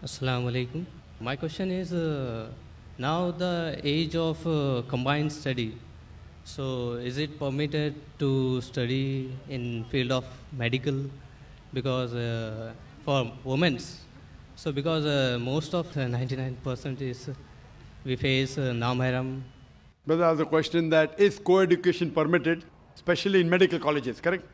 Assalamu alaikum. My question is now the age of combined study. So is it permitted to study in field of medical because for women's? So because most of 99% is we face non-mahram. Brother has a question that is co-education permitted, especially in medical colleges, correct?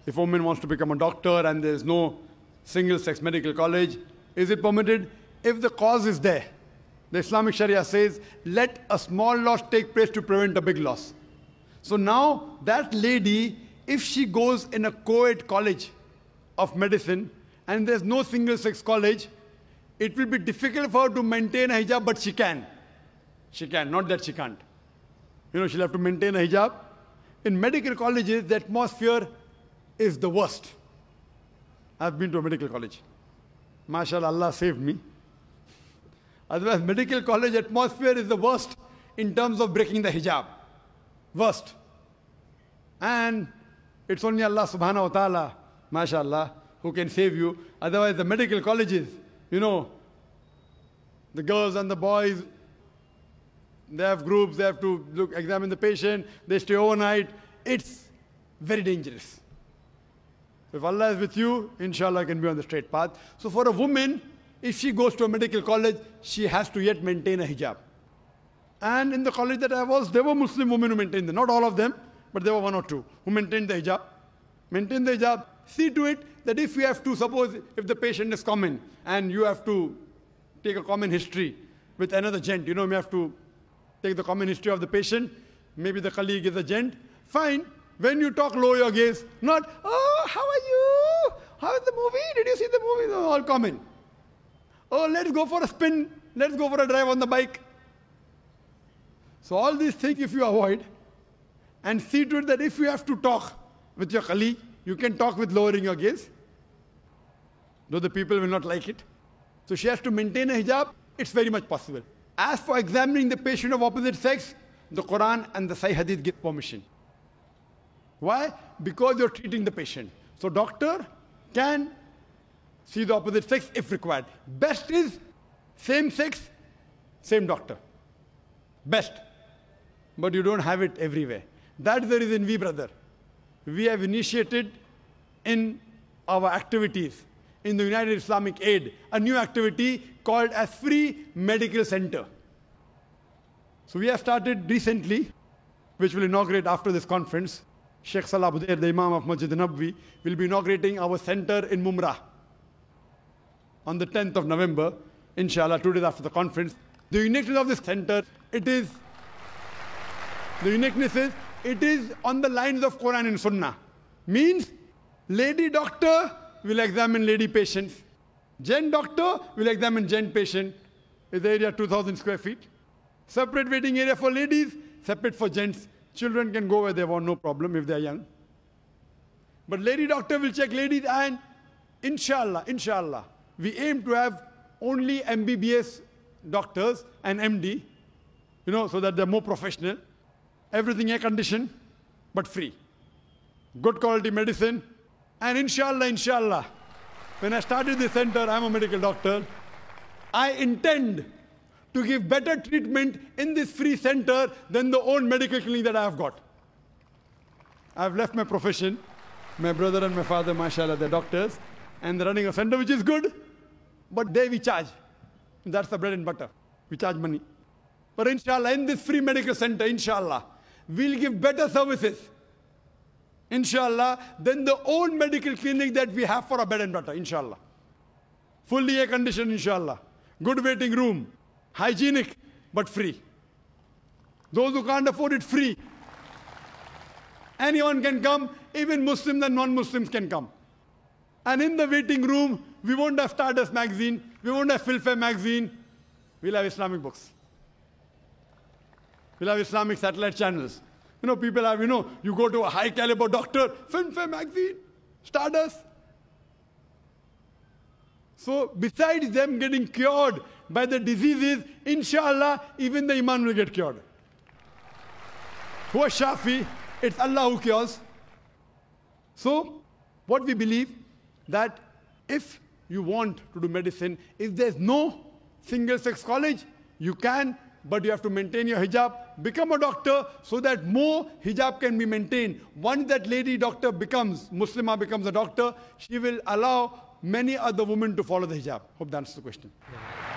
If a woman wants to become a doctor and there's no single-sex medical college, is it permitted? If the cause is there, the Islamic Sharia says, let a small loss take place to prevent a big loss. So now that lady, if she goes in a co-ed college of medicine and there's no single-sex college, it will be difficult for her to maintain a hijab, but she can. She can, not that she can't. She'll have to maintain a hijab. In medical colleges, the atmosphere is the worst. I've been to a medical college. MashaAllah, Allah saved me. Otherwise, medical college atmosphere is the worst in terms of breaking the hijab. Worst. And it's only Allah subhanahu wa ta'ala, MashaAllah, who can save you. Otherwise, the medical colleges, the girls and the boys, they have groups, they have to examine the patient, they stay overnight. It's very dangerous. If Allah is with you, inshallah, can be on the straight path. So for a woman, if she goes to a medical college, she has to yet maintain a hijab. And in the college that I was, there were Muslim women who maintained it. Not all of them, but there were one or two who maintained the hijab. Maintain the hijab. See to it that if you have to, suppose if the patient is common and you have to take a common history with another gent, you have to take the common history of the patient, maybe the colleague is a gent, fine. When you talk, lower your gaze, not, oh, how are you? How is the movie? Did you see the movie? All common. Oh, let's go for a spin. Let's go for a drive on the bike. So all these things, if you avoid, and see to it that if you have to talk with your colleague, you can talk with lowering your gaze, though the people will not like it. So she has to maintain a hijab. It's very much possible. As for examining the patient of opposite sex, the Quran and the Sahih Hadith give permission. Why? Because you're treating the patient. So doctor can see the opposite sex if required. Best is same sex, same doctor. Best. But you don't have it everywhere. That's the reason we have initiated in our activities in the United Islamic Aid, a new activity called as Free Medical Center. So we have started recently, which will inaugurate after this conference. Sheikh Salah Budair, the Imam of Masjid Nabwi, will be inaugurating our center in Mumrah on the 10th of November, inshallah, 2 days after the conference. The uniqueness of this center, it is on the lines of Quran and Sunnah. Means, lady doctor will examine lady patients. Gent doctor will examine gent patient. Is the area 2,000 square feet? Separate waiting area for ladies, separate for gents. Children can go where they want, no problem if they are young. But lady doctor will check ladies, and inshallah, we aim to have only MBBS doctors and MD, so that they're more professional. Everything air conditioned, but free. Good quality medicine. And inshallah, when I started this center, I'm a medical doctor, I intend to give better treatment in this free center than the own medical clinic that I have got. I've left my profession. My brother and my father, mashallah, they're doctors, and they're running a center which is good, but there we charge. That's the bread and butter. We charge money. But inshallah, in this free medical center, inshallah, we'll give better services, inshallah, than the own medical clinic that we have for our bread and butter, inshallah. Fully air conditioned, inshallah. Good waiting room. Hygienic, but free. Those who can't afford it, free. Anyone can come, even Muslims and non-Muslims can come. And in the waiting room, we won't have Stardust magazine, we won't have Filmfare magazine, we'll have Islamic books. We'll have Islamic satellite channels. People have, you go to a high caliber doctor, Filmfare magazine, Stardust. So besides them getting cured by the diseases, inshallah, even the iman will get cured. Who is Shafi? It's Allah who cures. So, what we believe, that if you want to do medicine. If there's no single-sex college, you can, but you have to maintain your hijab, become a doctor so that more hijab can be maintained. Once that lady doctor becomes, Muslimah becomes a doctor, she will allow many other women to follow the hijab. Hope that answers the question. Yeah.